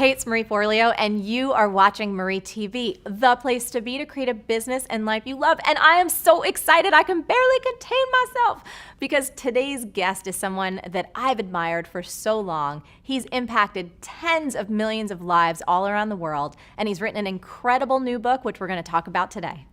Hey, it's Marie Forleo, and you are watching Marie TV, the place to be to create a business and life you love. And I am so excited I can barely contain myself because today's guest is someone that I've admired for so long. He's impacted tens of millions of lives all around the world, and he's written an incredible new book, which we're going to talk about today.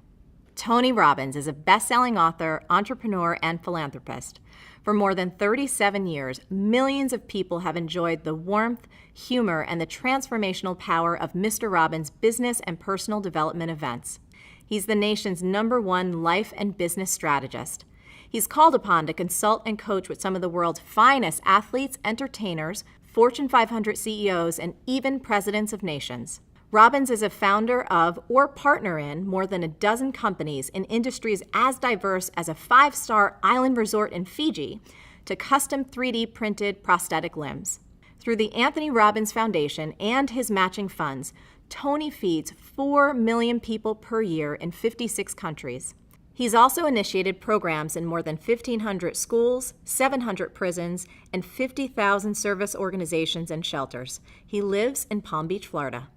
Tony Robbins is a best-selling author, entrepreneur, and philanthropist. For more than 37 years, millions of people have enjoyed the warmth, humor, and the transformational power of Mr. Robbins' business and personal development events. He's the nation's #1 life and business strategist. He's called upon to consult and coach with some of the world's finest athletes, entertainers, Fortune 500 CEOs, and even presidents of nations. Robbins is a founder of or partner in more than a dozen companies in industries as diverse as a 5-star island resort in Fiji to custom 3D printed prosthetic limbs. Through the Anthony Robbins Foundation and his matching funds, Tony feeds 4 million people per year in 56 countries. He's also initiated programs in more than 1,500 schools, 700 prisons, and 50,000 service organizations and shelters. He lives in Palm Beach, Florida.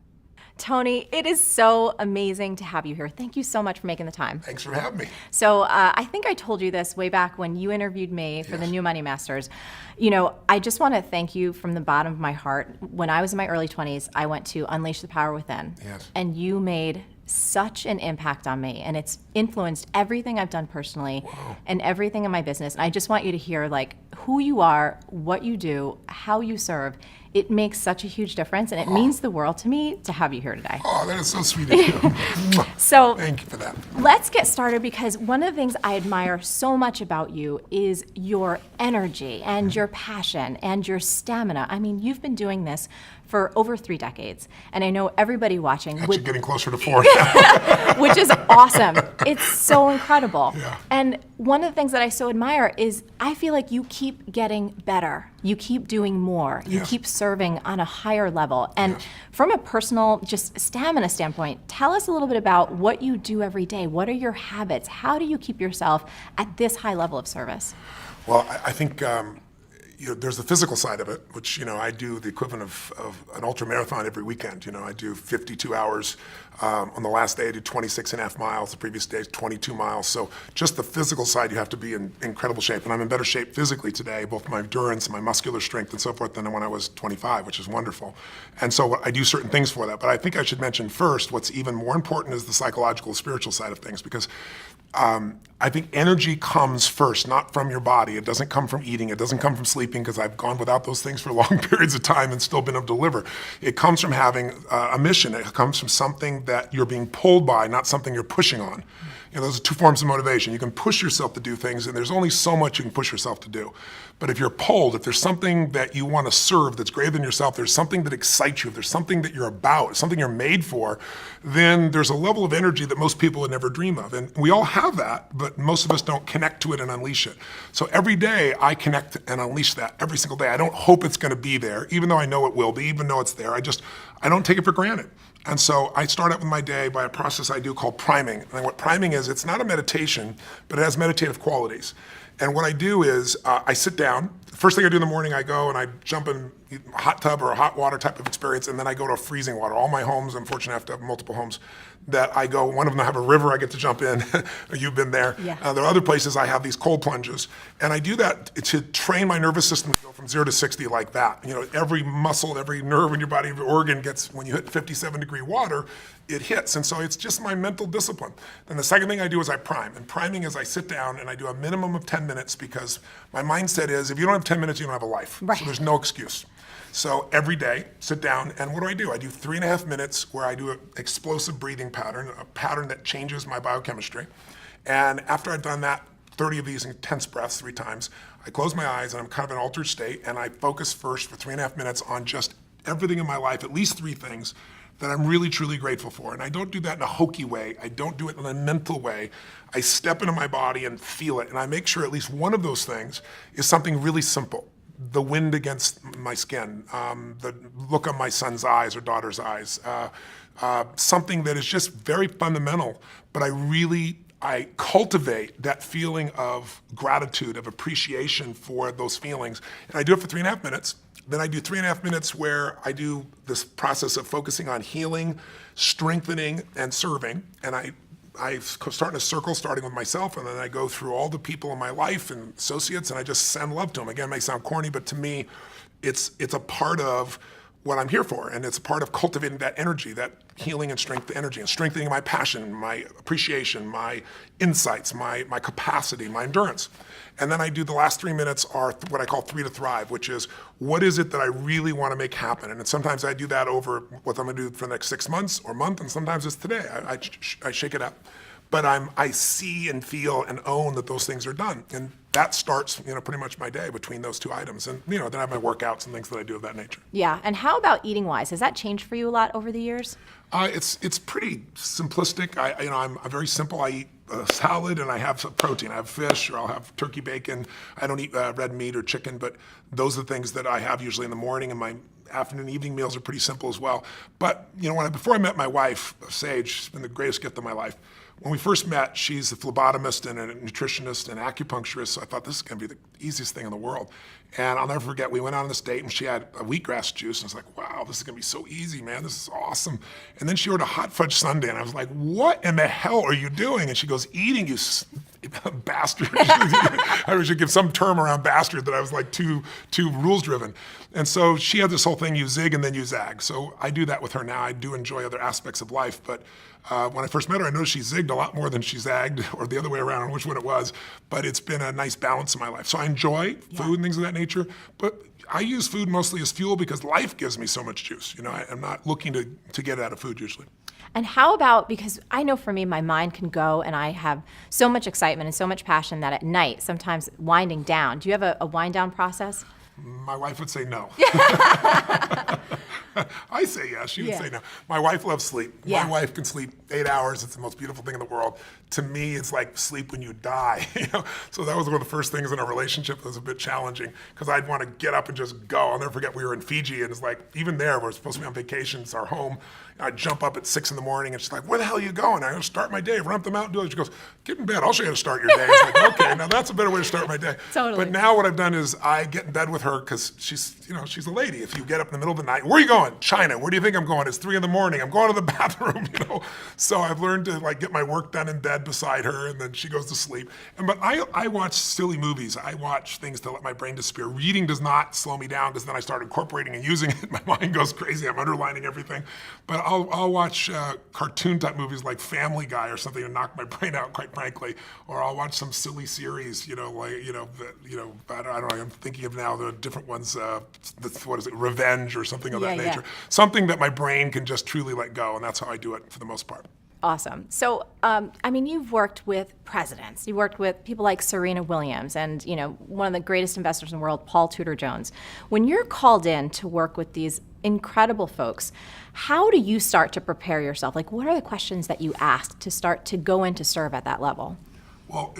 Tony, it is so amazing to have you here. Thank you so much for making the time. Thanks for having me. So I think I told you this way back when you interviewed me for the New Money Masters. You know, I just want to thank you from the bottom of my heart. When I was in my early 20s, I went to Unleash the Power Within. Yes. And you made such an impact on me, and it's influenced everything I've done personally and everything in my business. And I just want you to hear like who you are, what you do, how you serve. It makes such a huge difference, and it means the world to me to have you here today. Oh, that is so sweet of you. So thank you for that. Let's get started, because one of the things I admire so much about you is your energy and your passion and your stamina. I mean, you've been doing this for over 3 decades, and I know everybody watching Actually getting closer to 4 which is awesome. It's so incredible. Yeah. And one of the things that I so admire is I feel like you keep getting better. You keep doing more. You keep serving on a higher level. And from a personal, just stamina standpoint, tell us a little bit about what you do every day. What are your habits? How do you keep yourself at this high level of service? Well, I think there's the physical side of it, which I do the equivalent of an ultra marathon every weekend. I do 52 hours. On the last day, I did 26.5 miles. The previous day, 22 miles. So just the physical side, you have to be in incredible shape. And I'm in better shape physically today, both my endurance, my muscular strength, and so forth, than when I was 25, which is wonderful. And so I do certain things for that. But I think I should mention first, what's even more important is the psychological, spiritual side of things, because I think energy comes first, not from your body. It doesn't come from eating. It doesn't come from sleeping, because I've gone without those things for long periods of time and still been able to deliver. It comes from having a mission. It comes from something that you're being pulled by, not something you're pushing on. Those are 2 forms of motivation. You can push yourself to do things, and there's only so much you can push yourself to do. But if you're pulled, if there's something that you want to serve that's greater than yourself, there's something that excites you, if there's something that you're about, something you're made for, then there's a level of energy that most people would never dream of. And we all have that, but most of us don't connect to it and unleash it. So every day I connect and unleash that every single day. I don't hope it's going to be there, even though I know it will be, even though it's there. I don't take it for granted. And so I start out with my day by a process I do called priming. And what priming is, it's not a meditation, but it has meditative qualities. And what I do is I sit down. The first thing I do in the morning, I go and I jump in a hot tub or a hot water type of experience, and then I go to freezing water. All my homes, I'm fortunate enough to have multiple homes, that I go, one of them I have a river I get to jump in. You've been there. Yeah. There are other places I have these cold plunges. And I do that to train my nervous system to go from 0 to 60 like that. Every muscle, every nerve in your body, every organ gets, when you hit 57-degree water, it hits. And so it's just my mental discipline. Then the second thing I do is I prime. And priming is I sit down and I do a minimum of 10 minutes, because my mindset is, if you don't have 10 minutes, you don't have a life. Right. So there's no excuse. So every day, sit down, and what do? I do 3.5 minutes where I do an explosive breathing pattern, a pattern that changes my biochemistry. And after I've done that, 30 of these intense breaths 3 times, I close my eyes and I'm kind of in an altered state, and I focus first for 3.5 minutes on just everything in my life, at least 3 things that I'm really, truly grateful for. And I don't do that in a hokey way. I don't do it in a mental way. I step into my body and feel it, and I make sure at least one of those things is something really simple. The wind against my skin, the look on my son's eyes or daughter's eyes, something that is just very fundamental, but I really I cultivate that feeling of gratitude, of appreciation for those feelings. And I do it for 3.5 minutes. Then I do 3.5 minutes where I do this process of focusing on healing, strengthening, and serving. And I start in a circle, starting with myself, and then I go through all the people in my life and associates, and I just send love to them. Again, it may sound corny, but to me, it's a part of what I'm here for, and it's a part of cultivating that energy, that healing and strength energy, and strengthening my passion, my appreciation, my insights, my capacity, my endurance. And then I do the last 3 minutes are what I call 3 to Thrive, which is what is it that I really want to make happen? And sometimes I do that over what I'm going to do for the next 6 months or month, and sometimes it's today. I shake it up. But I see and feel and own that those things are done. And that starts, pretty much my day between those two items. And, then I have my workouts and things that I do of that nature. Yeah. And how about eating wise? Has that changed for you a lot over the years? It's pretty simplistic. I'm very simple. I eat a salad and I have some protein. I have fish or I'll have turkey bacon. I don't eat red meat or chicken, but those are the things that I have usually in the morning, and my afternoon, evening meals are pretty simple as well. But, before I met my wife, Sage, she's been the greatest gift of my life. When we first met, she's a phlebotomist and a nutritionist and acupuncturist, so I thought this is going to be the easiest thing in the world. And I'll never forget, we went on this date and she had a wheatgrass juice, and I was like, wow, this is going to be so easy, man. This is awesome. And then she ordered a hot fudge sundae, and I was like, what in the hell are you doing? And she goes, eating, you bastard. I should give some term around bastard that I was like too rules driven. And so she had this whole thing, you zig and then you zag. So I do that with her now. I do enjoy other aspects of life, but when I first met her, I noticed she zigged a lot more than she zagged, or the other way around, I don't know which one it was, but it's been a nice balance in my life. So I enjoy food and things of that nature, but I use food mostly as fuel because life gives me so much juice. I'm not looking to get out of food usually. And how about, because I know for me, my mind can go and I have so much excitement and so much passion that at night, sometimes winding down. Do you have a wind down process? My wife would say no. I say yes, she would say no. My wife loves sleep. Yeah. My wife can sleep 8 hours. It's the most beautiful thing in the world. To me, it's like sleep when you die. So that was one of the first things in our relationship that was a bit challenging, because I'd want to get up and just go. I'll never forget, we were in Fiji, and it's like, even there, we're supposed to be on vacation, it's our home. I'd jump up at 6 in the morning, and she's like, where the hell are you going? I'm going to start my day, run up the mountain, do it. She goes, get in bed, I'll show you how to start your day. I was like, okay, now that's a better way to start my day. Totally. But now what I've done is I get in bed with her, because she's a lady. If you get up in the middle of the night, where are you going? China. Where do you think I'm going? It's 3 in the morning. I'm going to the bathroom, So I've learned to get my work done in bed beside her, and then she goes to sleep. But I watch silly movies. I watch things to let my brain disappear. Reading does not slow me down, because then I start incorporating and using it. My mind goes crazy. I'm underlining everything. But I'll watch cartoon type movies like Family Guy or something to knock my brain out, quite frankly. Or I'll watch some silly series, I don't know. I'm thinking of now the different ones. What is it? Revenge or something of that nature. Something that my brain can just truly let go, and that's how I do it for the most part. Awesome. So, you've worked with presidents. You worked with people like Serena Williams and, one of the greatest investors in the world, Paul Tudor Jones. When you're called in to work with these incredible folks, how do you start to prepare yourself? Like, what are the questions that you ask to start to go in to serve at that level? Well,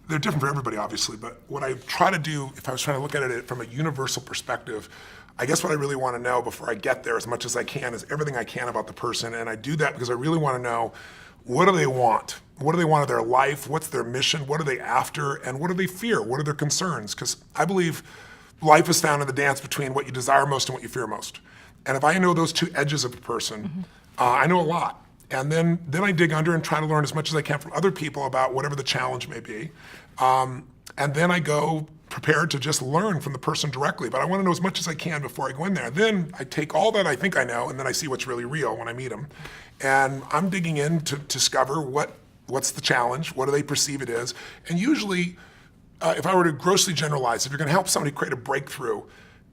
they're different for everybody, obviously, but what I try to do, if I was trying to look at it from a universal perspective, I guess what I really want to know before I get there as much as I can is everything I can about the person. And I do that because I really want to know, what do they want? What do they want of their life? What's their mission? What are they after? And what do they fear? What are their concerns? Because I believe life is found in the dance between what you desire most and what you fear most. And if I know those two edges of a person, I know a lot. And then I dig under and try to learn as much as I can from other people about whatever the challenge may be. And then I go prepared to just learn from the person directly. But I want to know as much as I can before I go in there. Then I take all that I think I know, and then I see what's really real when I meet them. And I'm digging in to discover what's the challenge, what do they perceive it is. And usually, if I were to grossly generalize, if you're going to help somebody create a breakthrough,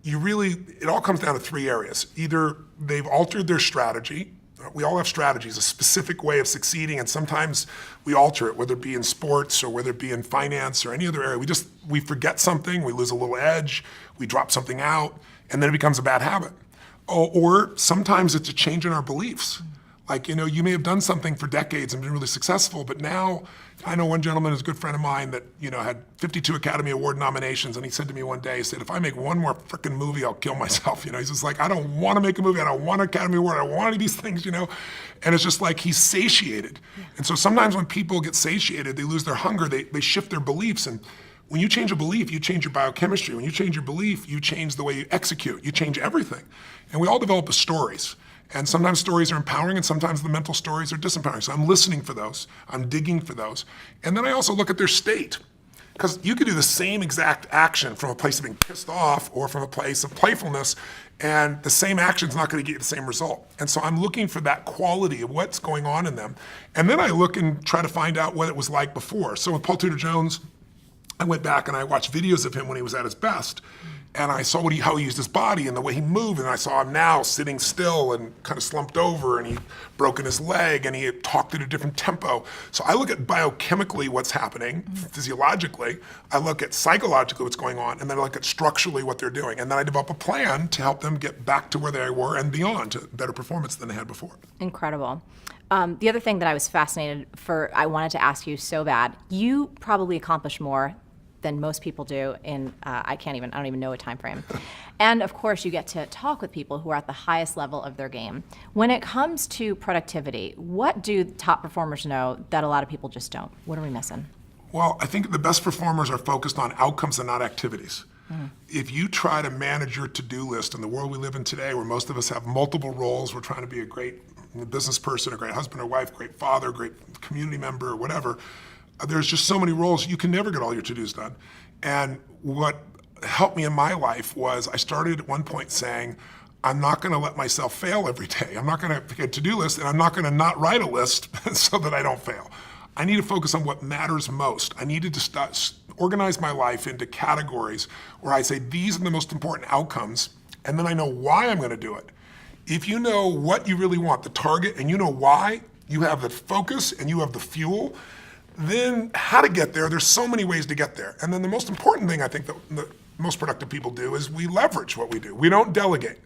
it all comes down to 3 areas. Either they've altered their strategy. We all have strategies, a specific way of succeeding, and sometimes we alter it, whether it be in sports or whether it be in finance or any other area. We forget something, we lose a little edge, we drop something out, and then it becomes a bad habit. Or sometimes it's a change in our beliefs. Like, you may have done something for decades and been really successful, but now, I know one gentleman who's a good friend of mine that, had 52 Academy Award nominations, and he said to me one day, he said, if I make one more freaking movie, I'll kill myself. He's just like, I don't want to make a movie, I don't want an Academy Award, I don't want any of these things, And it's just like he's satiated. And so sometimes when people get satiated, they lose their hunger, they shift their beliefs. And when you change a belief, you change your biochemistry. When you change your belief, you change the way you execute. You change everything. And we all develop stories. And sometimes stories are empowering, and sometimes the mental stories are disempowering. So I'm listening for those. I'm digging for those. And then I also look at their state. Because you could do the same exact action from a place of being pissed off or from a place of playfulness, and the same action is not going to get you the same result. And so I'm looking for that quality of what's going on in them. And then I look and try to find out what it was like before. So with Paul Tudor Jones, I went back and I watched videos of him when he was at his best. And I saw how he used his body and the way he moved, and I saw him now sitting still and kind of slumped over, and he'd broken his leg, and he had talked at a different tempo. So I look at biochemically what's happening, physiologically, I look at psychologically what's going on, and then I look at structurally what they're doing. And then I develop a plan to help them get back to where they were and beyond, to better performance than they had before. Incredible. The other thing that I was fascinated I wanted to ask you so bad, you probably accomplish more than most people do in, I don't even know a time frame. And of course, you get to talk with people who are at the highest level of their game. When it comes to productivity, what do top performers know that a lot of people just don't? What are we missing? Well, I think the best performers are focused on outcomes and not activities. If you try to manage your to-do list in the world we live in today, where most of us have multiple roles, we're trying to be a great business person, a great husband or wife, great father, great community member, or whatever, there's just so many roles, you can never get all your to-dos done. And what helped me in my life was I started at one point saying, I'm not gonna let myself fail every day. I'm not gonna pick a to-do list, and I'm not gonna not write a list so that I don't fail. I need to focus on what matters most. I needed to organize my life into categories where I say, these are the most important outcomes, and then I know why I'm gonna do it. If you know what you really want, the target, and you know why, you have the focus and you have the fuel, then how to get there, there's so many ways to get there. And then the most important thing I think that the most productive people do is we leverage what we do. We don't delegate.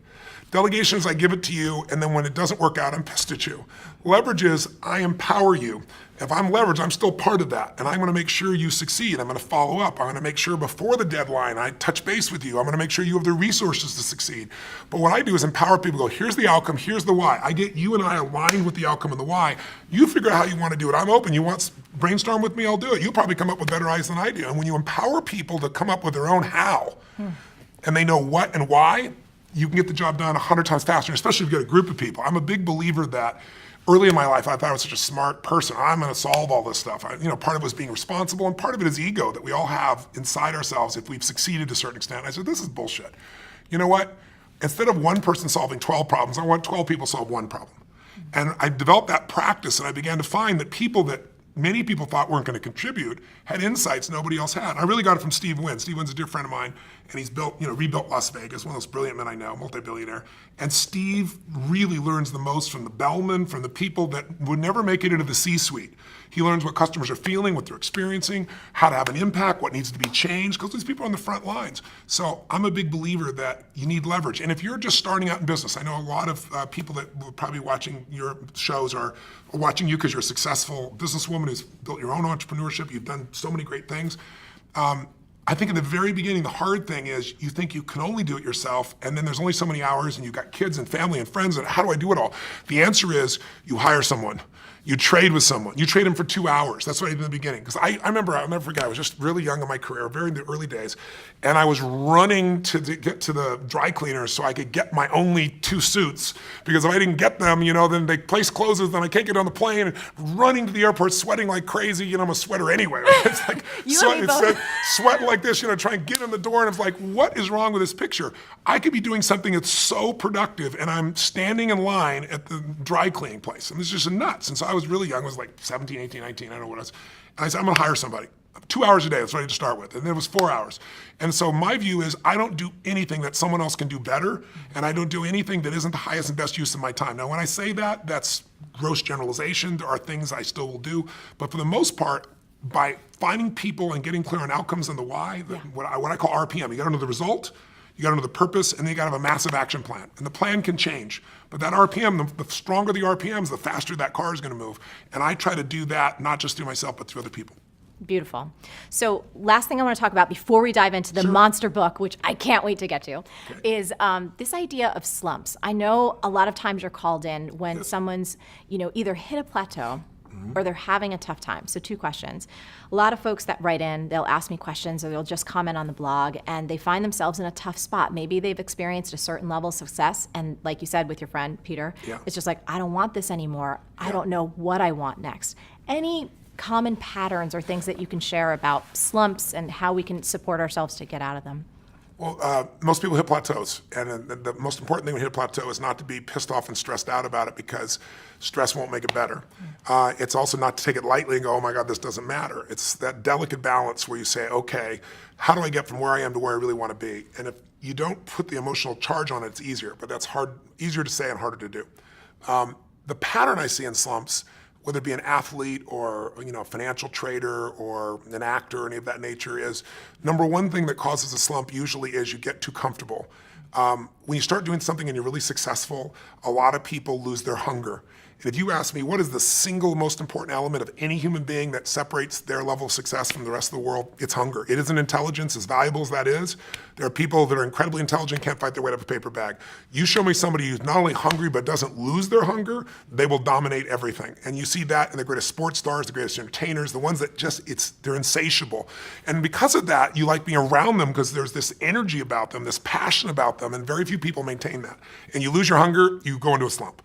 Delegation is I give it to you, and then when it doesn't work out, I'm pissed at you. Leverage is I empower you. If I'm leveraged, I'm still part of that, and I'm gonna make sure you succeed. I'm gonna follow up. I'm gonna make sure before the deadline, I touch base with you. I'm gonna make sure you have the resources to succeed. But what I do is empower people, go, here's the outcome, here's the why. I get you and I aligned with the outcome and the why. You figure out how you wanna do it. I'm open. You want brainstorm with me, I'll do it. You'll probably come up with better ideas than I do. And when you empower people to come up with their own how, and they know what and why, you can get the job done 100 times faster, especially if you get a group of people. I'm a big believer that early in my life, I thought I was such a smart person. I'm gonna solve all this stuff. Part of it was being responsible, and part of it is ego that we all have inside ourselves if we've succeeded to a certain extent. I said, this is bullshit. You know what? Instead of one person solving 12 problems, I want 12 people to solve one problem. And I developed that practice, and I began to find that people that many people thought weren't going to contribute had insights nobody else had. I really got it from Steve Wynn. Steve Wynn's a dear friend of mine, and he's rebuilt Las Vegas, one of those brilliant men I know, multi-billionaire. And Steve really learns the most from the bellmen, from the people that would never make it into the C-suite. He learns what customers are feeling, what they're experiencing, how to have an impact, what needs to be changed, because these people are on the front lines. So I'm a big believer that you need leverage. And if you're just starting out in business, I know a lot of people that will probably watching your shows are watching you because you're a successful businesswoman who's built your own entrepreneurship. You've done so many great things. I think in the very beginning, the hard thing is you think you can only do it yourself, and then there's only so many hours, and you've got kids and family and friends, and how do I do it all? The answer is you hire someone. You trade with someone. You trade them for 2 hours. That's what I did in the beginning. Because I'll never forget, I was just really young in my career, very in the early days, and I was running to get to the dry cleaners so I could get my only 2 suits. Because if I didn't get them, then the place closes, then I can't get on the plane, and running to the airport, sweating like crazy. I'm a sweater anyway. Right? It's like sweating like this, trying to get in the door, and it's like, what is wrong with this picture? I could be doing something that's so productive, and I'm standing in line at the dry cleaning place, and it's just nuts. And so I was really young, I was like 17, 18, 19, I don't know what it was. And I said, I'm gonna hire somebody. 2 hours a day, that's what I had to start with. And then it was 4 hours. And so my view is I don't do anything that someone else can do better, and I don't do anything that isn't the highest and best use of my time. Now, when I say that, that's gross generalization. There are things I still will do. But for the most part, by finding people and getting clear on outcomes and the why, what I call RPM, you gotta know the result, You got to know the purpose, and then you got to have a massive action plan. And the plan can change. But that RPM, the stronger the RPMs, the faster that car is going to move. And I try to do that not just through myself, but through other people. Beautiful. So last thing I want to talk about before we dive into the monster book, which I can't wait to get to, is this idea of slumps. I know a lot of times you're called in when someone's, either hit a plateau or they're having a tough time. So 2 questions. A lot of folks that write in, they'll ask me questions or they'll just comment on the blog and they find themselves in a tough spot. Maybe they've experienced a certain level of success and like you said with your friend, Peter, it's just like, I don't want this anymore. I don't know what I want next. Any common patterns or things that you can share about slumps and how we can support ourselves to get out of them? Well, most people hit plateaus, and the most important thing when you hit a plateau is not to be pissed off and stressed out about it because stress won't make it better. It's also not to take it lightly and go, oh my God, this doesn't matter. It's that delicate balance where you say, okay, how do I get from where I am to where I really want to be? And if you don't put the emotional charge on it, it's easier, but that's easier to say and harder to do. The pattern I see in slumps, whether it be an athlete or a financial trader or an actor or any of that nature, is number one thing that causes a slump usually is you get too comfortable. When you start doing something and you're really successful, a lot of people lose their hunger. And if you ask me, what is the single most important element of any human being that separates their level of success from the rest of the world? It's hunger. It isn't intelligence, as valuable as that is. There are people that are incredibly intelligent, can't fight their way out of a paper bag. You show me somebody who's not only hungry, but doesn't lose their hunger, they will dominate everything. And you see that in the greatest sports stars, the greatest entertainers, the ones that they're insatiable. And because of that, you like being around them because there's this energy about them, this passion about them, and very few people maintain that. And you lose your hunger, you go into a slump.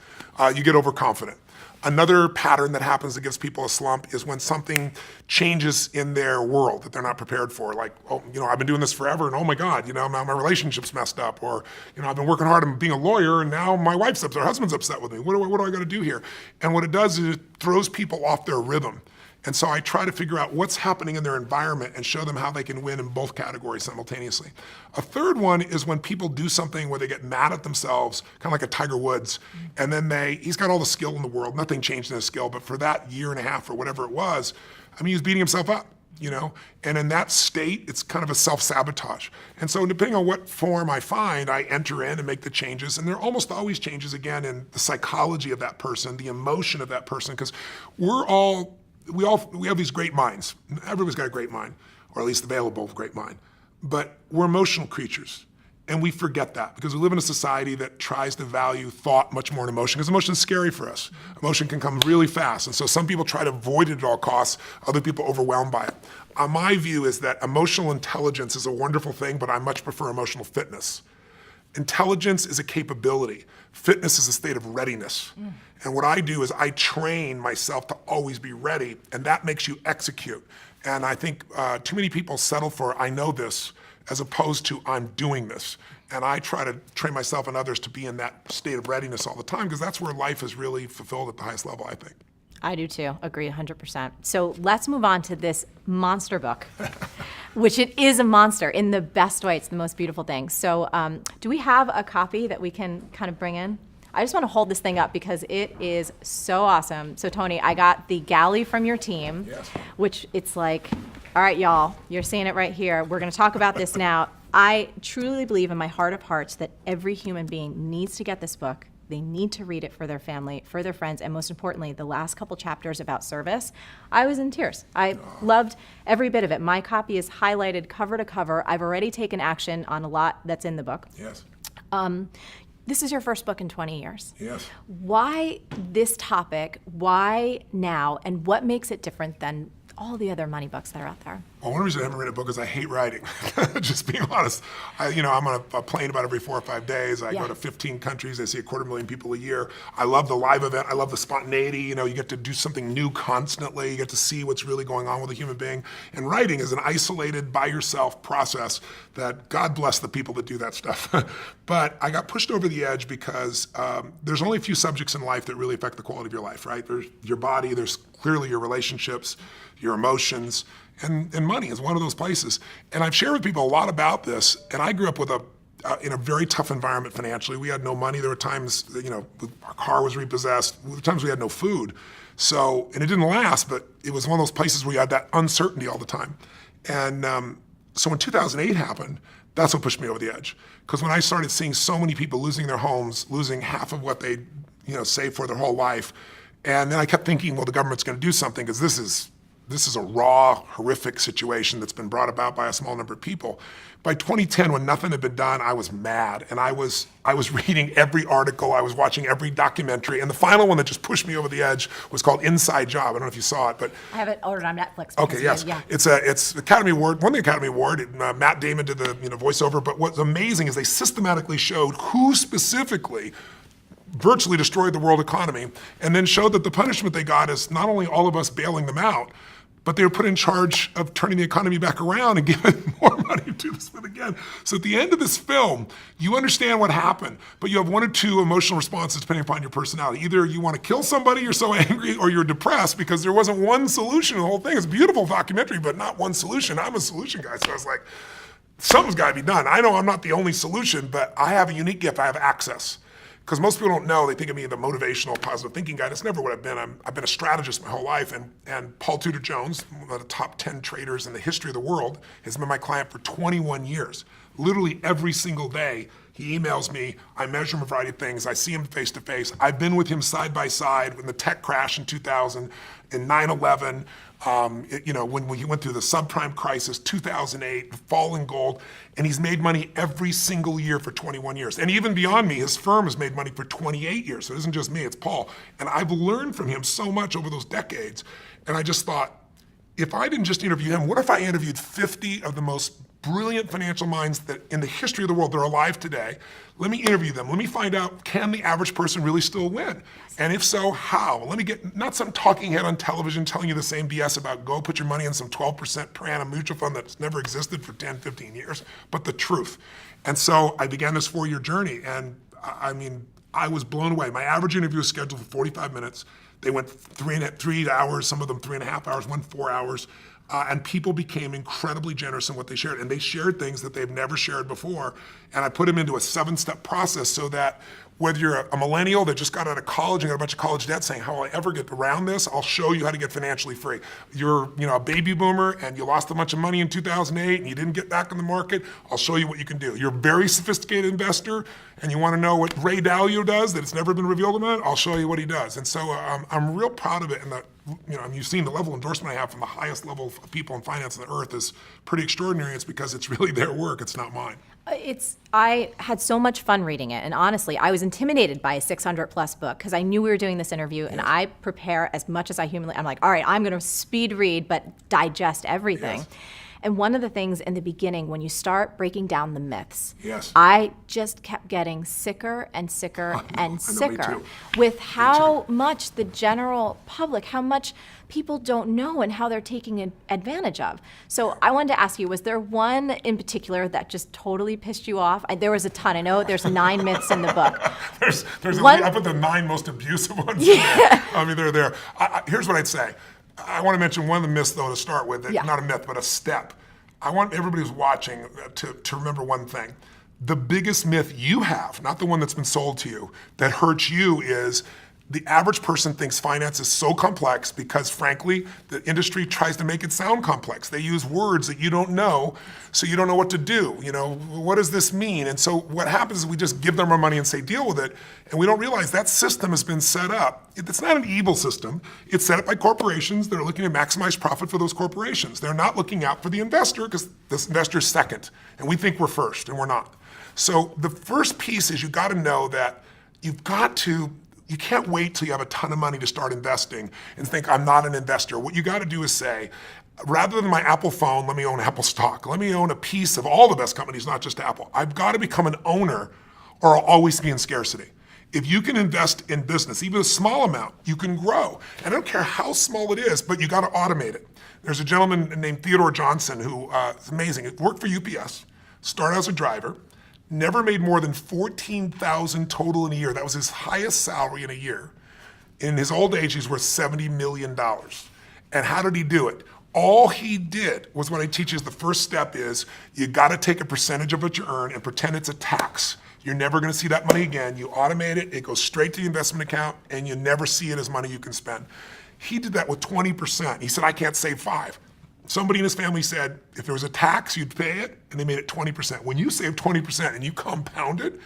You get overconfident. Another pattern that happens that gives people a slump is when something changes in their world that they're not prepared for. Like, I've been doing this forever and oh my God, now my relationship's messed up. Or, I've been working hard on being a lawyer and now my wife's upset, her husband's upset with me. What do I got to do here? And what it does is it throws people off their rhythm. And so I try to figure out what's happening in their environment and show them how they can win in both categories simultaneously. A third one is when people do something where they get mad at themselves, kind of like a Tiger Woods, and then he's got all the skill in the world, nothing changed in his skill, but for that year and a half or whatever it was, he was beating himself up, and in that state, it's kind of a self-sabotage. And so depending on what form I find, I enter in and make the changes, and there are almost always changes, again, in the psychology of that person, the emotion of that person, because we have these great minds. Everybody's got a great mind, or at least available great mind. But we're emotional creatures. And we forget that because we live in a society that tries to value thought much more than emotion because emotion is scary for us. Emotion can come really fast. And so some people try to avoid it at all costs. Other people are overwhelmed by it. My view is that emotional intelligence is a wonderful thing, but I much prefer emotional fitness. Intelligence is a capability. Fitness is a state of readiness. And what I do is I train myself to always be ready, and that makes you execute. And I think too many people settle for, I know this, as opposed to I'm doing this. And I try to train myself and others to be in that state of readiness all the time, because that's where life is really fulfilled at the highest level, I think. I do too, agree 100%. So let's move on to this monster book, which it is a monster in the best way. It's the most beautiful thing. So do we have a copy that we can kind of bring in? I just want to hold this thing up because it is so awesome. So Tony, I got the galley from your team, which it's like, all right, y'all, you're seeing it right here. We're going to talk about this now. I truly believe in my heart of hearts that every human being needs to get this book. They need to read it for their family, for their friends, and most importantly, the last couple chapters about service. I was in tears. I loved every bit of it. My copy is highlighted cover to cover. I've already taken action on a lot that's in the book. Yes. This is your first book in 20 years. Yes. Why this topic? Why now? And what makes it different than all the other money books that are out there? Well, one reason I haven't written a book is I hate writing. Just being honest. I'm on a plane about every 4 or 5 days. I go to 15 countries. I see 250,000 people a year. I love the live event. I love the spontaneity. You get to do something new constantly. You get to see what's really going on with a human being. And writing is an isolated, by yourself process that God bless the people that do that stuff. But I got pushed over the edge because there's only a few subjects in life that really affect the quality of your life, right? There's your body. There's clearly your relationships, your emotions, and money is one of those places. And I've shared with people a lot about this, and I grew up with in a very tough environment financially. We had no money. There were times that, our car was repossessed. There were times we had no food. So, and it didn't last, but it was one of those places where you had that uncertainty all the time. And So when 2008 happened, that's what pushed me over the edge. Because when I started seeing so many people losing their homes, losing half of what they saved for their whole life, and then I kept thinking, well, the government's going to do something because this is a raw, horrific situation that's been brought about by a small number of people. By 2010, when nothing had been done, I was mad, and I was reading every article, I was watching every documentary, and the final one that just pushed me over the edge was called Inside Job. I don't know if you saw it, but I have it ordered on Netflix. Okay, yes, yeah. It's Academy Award, won the Academy Award. Matt Damon did the voiceover, but what's amazing is they systematically showed who specifically virtually destroyed the world economy, and then showed that the punishment they got is not only all of us bailing them out, but they were put in charge of turning the economy back around and giving more money to do this with again. So at the end of this film, you understand what happened, but you have one or two emotional responses depending upon your personality. Either you want to kill somebody, you're so angry, or you're depressed because there wasn't one solution to the whole thing. It's a beautiful documentary, but not one solution. I'm a solution guy, so I was like, something's got to be done. I know I'm not the only solution, but I have a unique gift. I have access. Because most people don't know, they think of me the motivational, positive thinking guy. That's never what I've been. I've been a strategist my whole life, and Paul Tudor Jones, one of the top 10 traders in the history of the world, has been my client for 21 years. Literally every single day, he emails me, I measure him a variety of things, I see him face to face. I've been with him side by side when the tech crash in 2000, in 9/11, when we went through the subprime crisis, 2008, the fall in gold, and he's made money every single year for 21 years. And even beyond me, his firm has made money for 28 years. So it isn't just me, it's Paul. And I've learned from him so much over those decades. And I just thought, if I didn't just interview him, what if I interviewed 50 of the most brilliant financial minds that in the history of the world that are alive today? Let me interview them. Let me find out, can the average person really still win? And if so, how? Let me get, not some talking head on television telling you the same BS about go put your money in some 12% per annum mutual fund that's never existed for 10, 15 years, but the truth. And so I began this 4-year journey, and I was blown away. My average interview was scheduled for 45 minutes. They went 3 hours, some of them 3.5 hours, 4 hours. And people became incredibly generous in what they shared. And they shared things that they've never shared before. And I put them into a 7-step process so that whether you're a millennial that just got out of college and got a bunch of college debt saying, how will I ever get around this? I'll show you how to get financially free. You're a baby boomer and you lost a bunch of money in 2008 and you didn't get back in the market. I'll show you what you can do. You're a very sophisticated investor and you want to know what Ray Dalio does that it's never been revealed about, I'll show you what he does. And so I'm real proud of it. And you've seen the level of endorsement I have from the highest level of people in finance on the earth is pretty extraordinary. It's because it's really their work, it's not mine. I had so much fun reading it, and honestly, I was intimidated by a 600-plus book because I knew we were doing this interview, and I prepare as much as I humanly. I'm like, all right, I'm going to speed read, but digest everything. Yes. And one of the things in the beginning, when you start breaking down the myths, yes. I just kept getting sicker and sicker and sicker with how much the general public, how much people don't know and how they're taking advantage of. So I wanted to ask you, was there one in particular that just totally pissed you off? There was a ton. I know there's 9 myths in the book. I put the 9 most abusive ones in there. They're there. Here's what I'd say. I want to mention one of the myths, though, to start with. Not a myth, but a step. I want everybody who's watching to remember one thing. The biggest myth you have, not the one that's been sold to you, that hurts you is the average person thinks finance is so complex because, frankly, the industry tries to make it sound complex. They use words that you don't know, so you don't know what to do. What does this mean? And so what happens is we just give them our money and say, deal with it, and we don't realize that system has been set up. It's not an evil system. It's set up by corporations that are looking to maximize profit for those corporations. They're not looking out for the investor because this investor's second, and we think we're first, and we're not. So the first piece is you got to know that you can't wait till you have a ton of money to start investing and think, I'm not an investor. What you got to do is say, rather than my Apple phone, let me own Apple stock. Let me own a piece of all the best companies, not just Apple. I've got to become an owner or I'll always be in scarcity. If you can invest in business, even a small amount, you can grow. And I don't care how small it is, but you got to automate it. There's a gentleman named Theodore Johnson who is amazing. He worked for UPS, started as a driver, never made more than $14,000 total in a year. That was his highest salary in a year. In his old age, he's worth $70 million. And how did he do it? All he did was what I teach is the first step is you got to take a percentage of what you earn and pretend it's a tax. You're never going to see that money again. You automate it, it goes straight to the investment account, and you never see it as money you can spend. He did that with 20%. He said, I can't save 5. Somebody in his family said, if there was a tax, you'd pay it, and they made it 20%. When you save 20% and you compound it,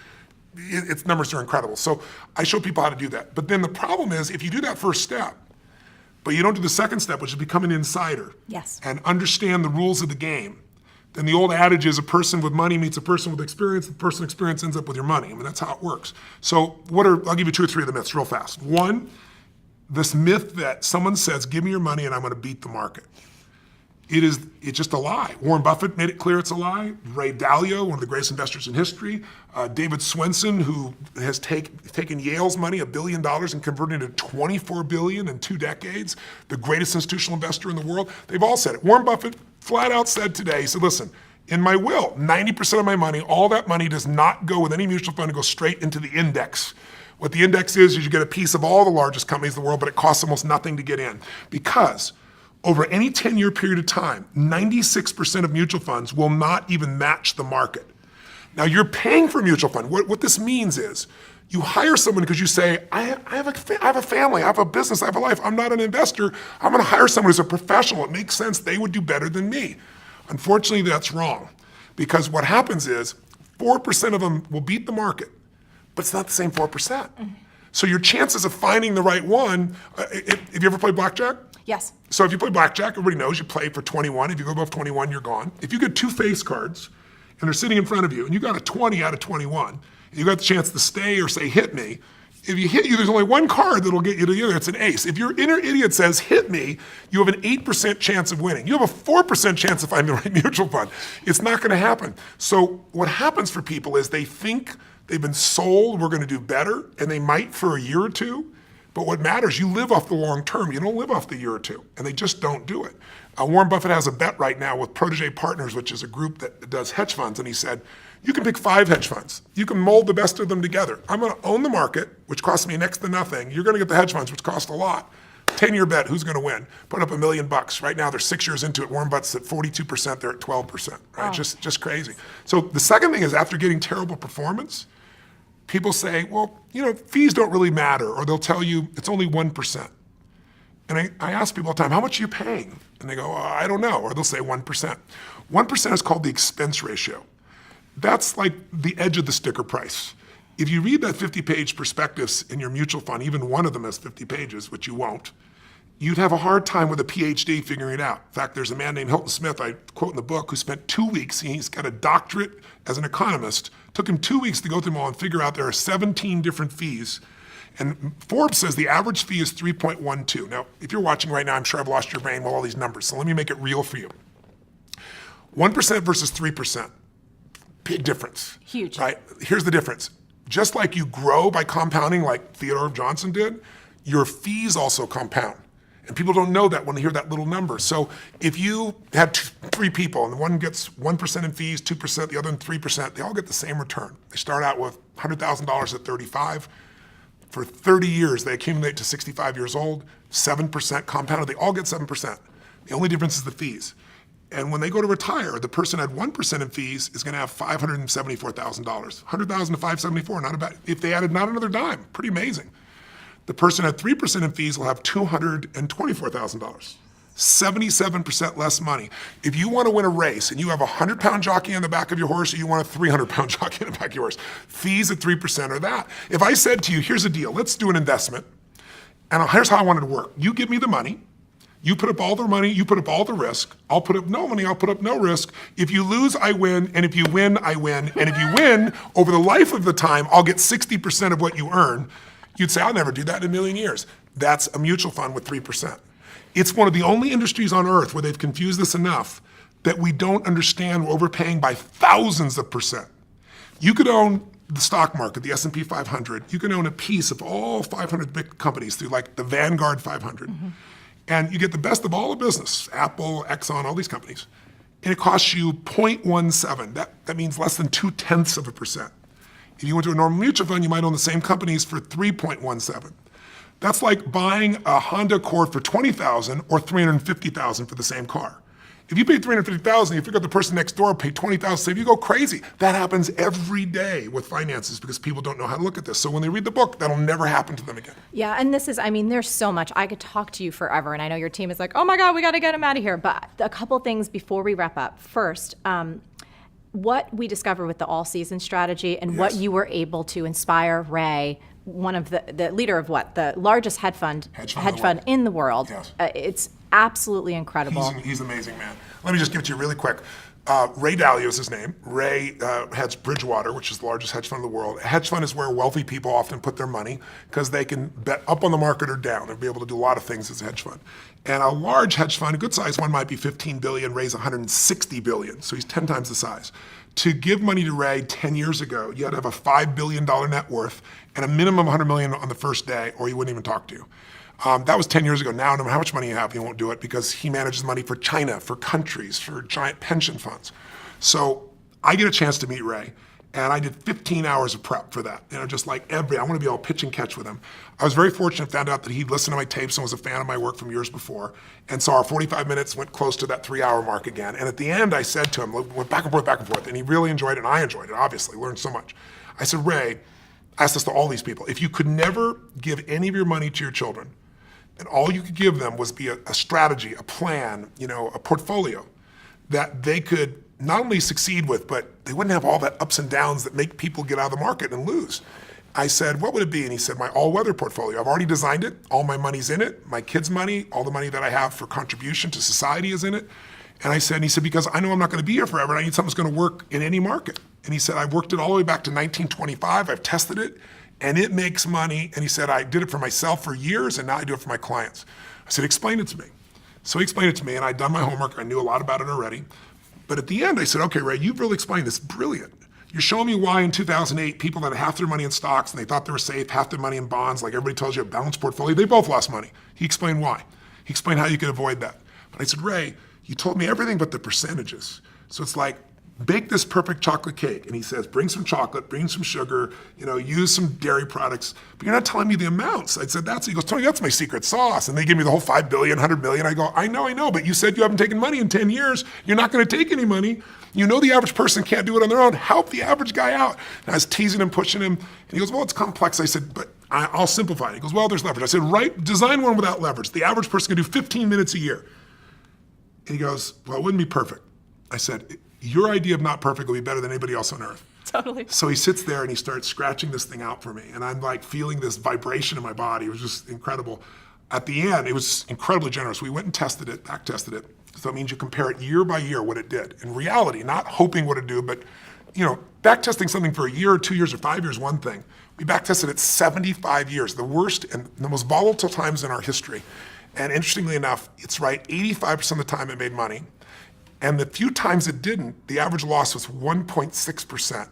its numbers are incredible. So I show people how to do that. But then the problem is, if you do that first step, but you don't do the second step, which is become an insider, yes, and understand the rules of the game, then the old adage is a person with money meets a person with experience, the person with experience ends up with your money. I mean, that's how it works. So I'll give you 2 or 3 of the myths real fast. One, this myth that someone says, give me your money and I'm gonna beat the market. It's just a lie. Warren Buffett made it clear it's a lie. Ray Dalio, one of the greatest investors in history. David Swenson, who has taken Yale's money, $1 billion, and converted it to $24 billion in 2 decades, the greatest institutional investor in the world. They've all said it. Warren Buffett flat out said today, he said, listen, in my will, 90% of my money, all that money does not go with any mutual fund, it goes straight into the index. What the index is you get a piece of all the largest companies in the world, but it costs almost nothing to get in. Because over any 10-year period of time, 96% of mutual funds will not even match the market. Now you're paying for a mutual fund. What this means is you hire someone because you say, I have a family, I have a business, I have a life, I'm not an investor, I'm gonna hire someone who's a professional. It makes sense, they would do better than me. Unfortunately, that's wrong. Because what happens is 4% of them will beat the market, but it's not the same 4%. So your chances of finding the right one, have you ever played blackjack? yes, So if you play blackjack, everybody knows you play for 21. If you go above 21, you're gone. If you get 2 face cards and they're sitting in front of you and you got a 20 out of 21, and you got the chance to stay or say hit me, if you hit you, there's only one card that'll get you to the other, it's an ace. If your inner idiot says hit me, you have an 8% chance of winning. You have a 4% chance of finding the right mutual fund. It's not gonna happen. So what happens for people is they think they've been sold, we're gonna do better, and they might for a year or 2, but what matters, you live off the long term. You don't live off the year or 2, and they just don't do it. Warren Buffett has a bet right now with Protege Partners, which is a group that does hedge funds, and he said, you can pick 5 hedge funds. You can mold the best of them together. I'm gonna own the market, which costs me next to nothing. You're gonna get the hedge funds, which cost a lot. 10-year bet, who's gonna win? Put up $1 million. Right now, they're 6 years into it. Warren Buffett's at 42%, they're at 12%, right? Oh. Just crazy. So the second thing is, after getting terrible performance, people say, well, fees don't really matter, or they'll tell you it's only 1%. And I ask people all the time, how much are you paying? And they go, I don't know, or they'll say 1%. 1% is called the expense ratio. That's like the edge of the sticker price. If you read that 50-page prospectus in your mutual fund, even one of them has 50 pages, which you won't, you'd have a hard time with a PhD figuring it out. In fact, there's a man named Hilton Smith, I quote in the book, who spent 2 weeks, he's got a doctorate as an economist, took him 2 weeks to go through them all and figure out there are 17 different fees. And Forbes says the average fee is 3.12. Now, if you're watching right now, I'm sure I've lost your brain with all these numbers, so let me make it real for you. 1% versus 3%, big difference. huge. Right? Here's the difference. Just like you grow by compounding like Theodore Johnson did, your fees also compound. And people don't know that when they hear that little number. So if you have 3 people and one gets 1% in fees, 2%, the other 3%, they all get the same return. They start out with $100,000 at 35. For 30 years, they accumulate to 65 years old, 7% compounded. They all get 7%. The only difference is the fees. And when they go to retire, the person at 1% in fees is going to have $574,000. $100,000 to 574, not a bad. If they added not another dime, pretty amazing. The person at 3% in fees will have $224,000. 77% less money. If you want to win a race and you have a 100-pound jockey on the back of your horse, or you want a 300-pound jockey on the back of your horse, fees at 3% are that. If I said to you, here's a deal, let's do an investment, and here's how I want it to work. You give me the money, you put up all the money, you put up all the risk, I'll put up no money, I'll put up no risk. If you lose, I win, and if you win, I win. And if you win, over the life of the time, I'll get 60% of what you earn. You'd say, I'll never do that in a million years. That's a mutual fund with 3%. It's one of the only industries on earth where they've confused us enough that we don't understand we're overpaying by thousands of percent. You could own the stock market, the S&P 500. You can own a piece of all 500 big companies through like the Vanguard 500. And you get the best of all the business, Apple, Exxon, all these companies. And it costs you 0.17. That means less than 0.2%. If you went to a normal mutual fund, you might own the same companies for 3.17. That's like buying a Honda Accord for $20,000 or $350,000 for the same car. If you pay $350,000, you figure out the person next door paid $20,000, so you go crazy. That happens every day with finances because people don't know how to look at this. So when they read the book, that'll never happen to them again. Yeah, and this is, I mean, there's so much. I could talk to you forever, and I know your team is like, oh my God, we got to get him out of here. But a couple things before we wrap up. First, what we discovered with the all-season strategy and what you were able to inspire Ray, one of the leader of what? The largest hedge fund in the world. Yes. It's absolutely incredible. He's an amazing man. Let me just give it to you really quick. Ray Dalio is his name. Ray heads Bridgewater, which is the largest hedge fund in the world. A hedge fund is where wealthy people often put their money because they can bet up on the market or down. They'll be able to do a lot of things as a hedge fund. And a large hedge fund, a good sized one might be 15 billion, Ray's 160 billion. So he's 10 times the size. To give money to Ray 10 years ago, you had to have a $5 billion net worth and a minimum of $100 million on the first day, or he wouldn't even talk to you. That was 10 years ago. Now, no matter how much money you have, he won't do it because he manages money for China, for countries, for giant pension funds. So I get a chance to meet Ray, and I did 15 hours of prep for that. Just like I want to be all pitch and catch with him. I was very fortunate, found out that he'd listened to my tapes and was a fan of my work from years before. And so our 45 minutes went close to that 3-hour mark again. And at the end, I said to him, went back and forth, and he really enjoyed it, and I enjoyed it, obviously, learned so much. I said, Ray, I asked this to all these people, if you could never give any of your money to your children, and all you could give them was be a strategy, a plan, a portfolio that they could not only succeed with, but they wouldn't have all that ups and downs that make people get out of the market and lose. I said, what would it be? And he said, my all-weather portfolio. I've already designed it. All my money's in it. My kids' money, all the money that I have for contribution to society is in it. And he said, because I know I'm not going to be here forever, and I need something that's going to work in any market. And he said, I've worked it all the way back to 1925. I've tested it, and it makes money. And he said, I did it for myself for years, and now I do it for my clients. I said, explain it to me. So he explained it to me, and I'd done my homework. I knew a lot about it already. But at the end, I said, okay, Ray, you've really explained this. Brilliant. You're showing me why in 2008, people that had half their money in stocks and they thought they were safe, half their money in bonds, like everybody tells you, a balanced portfolio, they both lost money. He explained why. He explained how you could avoid that. But I said, Ray, you told me everything but the percentages. So it's like, bake this perfect chocolate cake. And he says, bring some chocolate, bring some sugar, use some dairy products, but you're not telling me the amounts. I said, he goes, Tony, that's my secret sauce. And they give me the whole 5 billion, 100 million. I go, I know, but you said you haven't taken money in 10 years. You're not going to take any money. You know the average person can't do it on their own. Help the average guy out. And I was teasing him, pushing him. And he goes, well, it's complex. I said, but I'll simplify it. He goes, well, there's leverage. I said, design one without leverage. The average person can do 15 minutes a year. And he goes, well, it wouldn't be perfect. I said, your idea of not perfect will be better than anybody else on earth. Totally. So he sits there and he starts scratching this thing out for me. And I'm like feeling this vibration in my body. It was just incredible. At the end, it was incredibly generous. We went and tested it, back tested it. So it means you compare it year by year what it did. In reality, not hoping what it do, but back testing something for a year or 2 years or 5 years, one thing. We back tested it 75 years, the worst and the most volatile times in our history. And interestingly enough, it's right, 85% of the time it made money. And the few times it didn't, the average loss was 1.6%.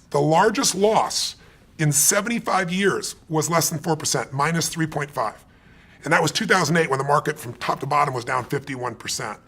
The largest loss in 75 years was less than 4%, minus 3.5. And that was 2008 when the market from top to bottom was down 51%.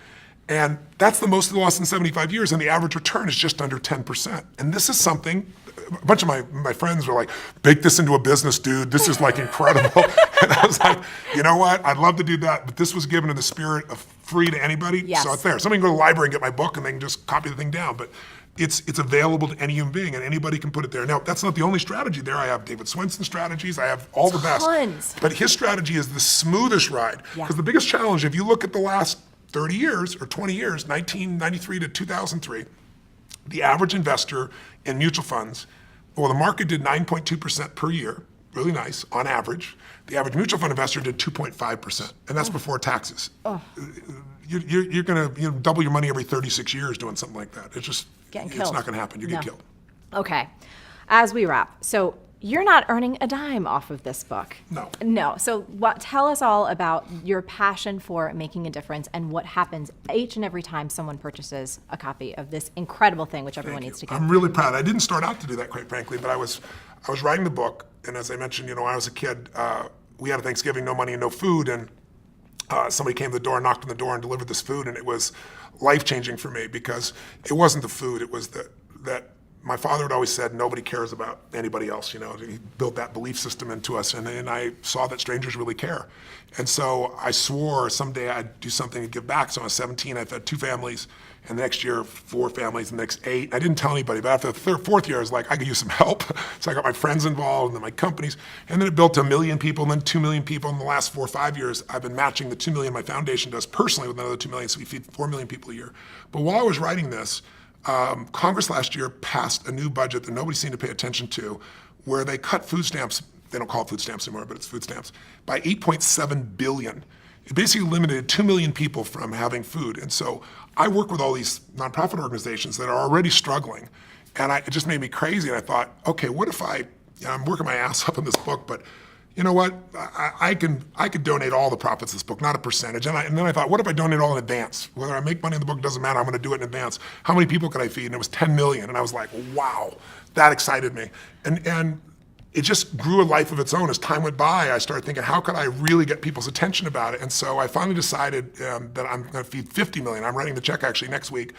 And that's the most of the loss in 75 years, and the average return is just under 10%. And this is something, a bunch of my friends were like, bake this into a business, dude. This is like incredible. And I was like, you know what? I'd love to do that, but this was given in the spirit of free to anybody. Yes. So it's there. Somebody can go to the library and get my book and they can just copy the thing down. But it's available to any human being and anybody can put it there. Now, that's not the only strategy there. I have David Swenson's strategies. I have all the best. Tons. But his strategy is the smoothest ride. Because the biggest challenge, if you look at the last 30 years or 20 years, 1993 to 2003, the average investor in mutual funds, well, the market did 9.2% per year, really nice, on average. The average mutual fund investor did 2.5%, and that's before taxes. You're going to double your money every 36 years doing something like that. It's just, it's not going to happen. You get killed. Okay, as we wrap, so you're not earning a dime off of this book. No. So tell us all about your passion for making a difference and what happens each and every time someone purchases a copy of this incredible thing, which everyone needs to get. I'm really proud. I didn't start out to do that, quite frankly, but I was writing the book, and as I mentioned, when I was a kid, we had a Thanksgiving, no money and no food, and somebody came to the door, knocked on the door, and delivered this food, and it was life-changing for me because it wasn't the food, it was that my father had always said, nobody cares about anybody else. He built that belief system into us, and I saw that strangers really care. And so I swore someday I'd do something to give back. So when I was 17, I fed 2 families, and the next year, 4 families, and the next 8. I didn't tell anybody, but after the 4th year, I was like, I could use some help. So I got my friends involved, and then my companies, and then it built to 1 million people, and then 2 million people. In the last 4 or 5 years, I've been matching the 2 million my foundation does personally with another 2 million, so we feed 4 million people a year. But while I was writing this, Congress last year passed a new budget that nobody seemed to pay attention to, where they cut food stamps. They don't call it food stamps anymore, but it's food stamps, by $8.7 billion. It basically limited 2 million people from having food. And so I work with all these nonprofit organizations that are already struggling. And it just made me crazy. And I thought, okay, what if I'm working my ass off on this book, but you know what? I could donate all the profits of this book, not a percentage. And then I thought, what if I donate all in advance? Whether I make money in the book doesn't matter. I'm going to do it in advance. How many people could I feed? And it was 10 million. And I was like, wow, that excited me. And it just grew a life of its own. As time went by, I started thinking, how could I really get people's attention about it? And so I finally decided that I'm going to feed 50 million. I'm writing the check actually next week.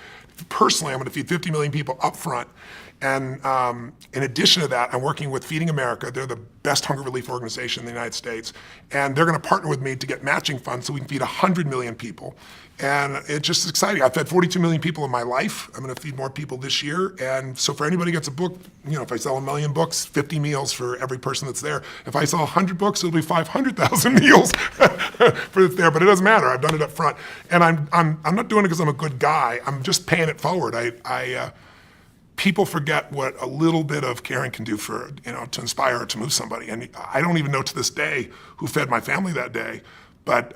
Personally, I'm going to feed 50 million people up front. And in addition to that, I'm working with Feeding America. They're the best hunger relief organization in the United States. And they're going to partner with me to get matching funds so we can feed 100 million people. And it's just exciting. I've fed 42 million people in my life. I'm going to feed more people this year. And so for anybody who gets a book, if I sell 1 million books, 50 meals for every person that's there. If I sell 100 books, it'll be 500,000 meals for there. But it doesn't matter. I've done it up front. And I'm not doing it because I'm a good guy. I'm just paying it forward. People forget what a little bit of caring can do for, to inspire or to move somebody. And I don't even know to this day who fed my family that day. But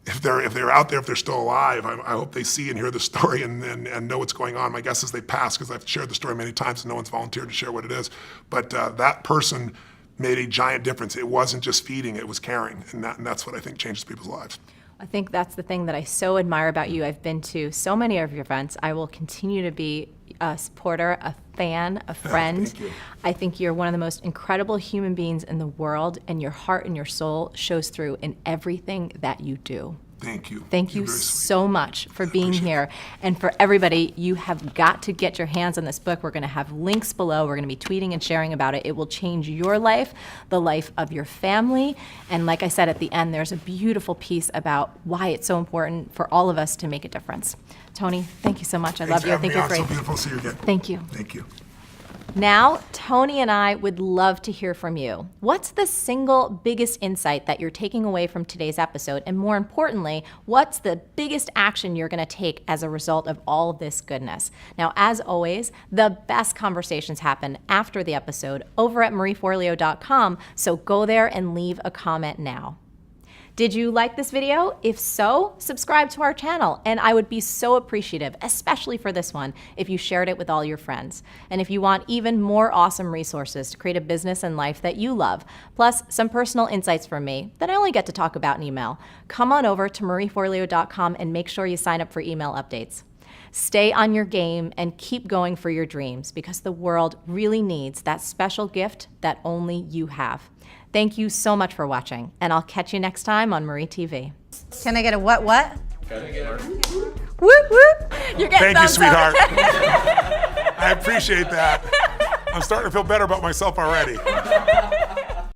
if they're out there, if they're still alive, I hope they see and hear the story and know what's going on. My guess is they pass, because I've shared the story many times and no one's volunteered to share what it is. But that person made a giant difference. It wasn't just feeding, it was caring. And that's what I think changes people's lives. I think that's the thing that I so admire about you. I've been to so many of your events. I will continue to be a supporter, a fan, a friend. Thank you. I think you're one of the most incredible human beings in the world, and your heart and your soul shows through in everything that you do. Thank you. Thank you so much for being here. And for everybody, you have got to get your hands on this book. We're going to have links below. We're going to be tweeting and sharing about it. It will change your life, the life of your family. And like I said at the end, there's a beautiful piece about why it's so important for all of us to make a difference. Tony, thank you so much. I love you. I think you're great. So beautiful to see you again. Thank you. Thank you. Now, Tony and I would love to hear from you. What's the single biggest insight that you're taking away from today's episode? And more importantly, what's the biggest action you're going to take as a result of all of this goodness? Now, as always, the best conversations happen after the episode over at marieforleo.com, so go there and leave a comment now. Did you like this video? If so, subscribe to our channel, and I would be so appreciative, especially for this one, if you shared it with all your friends. And if you want even more awesome resources to create a business and life that you love, plus some personal insights from me that I only get to talk about in email, come on over to marieforleo.com and make sure you sign up for email updates. Stay on your game and keep going for your dreams, because the world really needs that special gift that only you have. Thank you so much for watching, and I'll catch you next time on Marie TV. Can I get a what? Can I get a whoop whoop? You're getting Thank you, thumbs up. sweetheart. I appreciate that. I'm starting to feel better about myself already.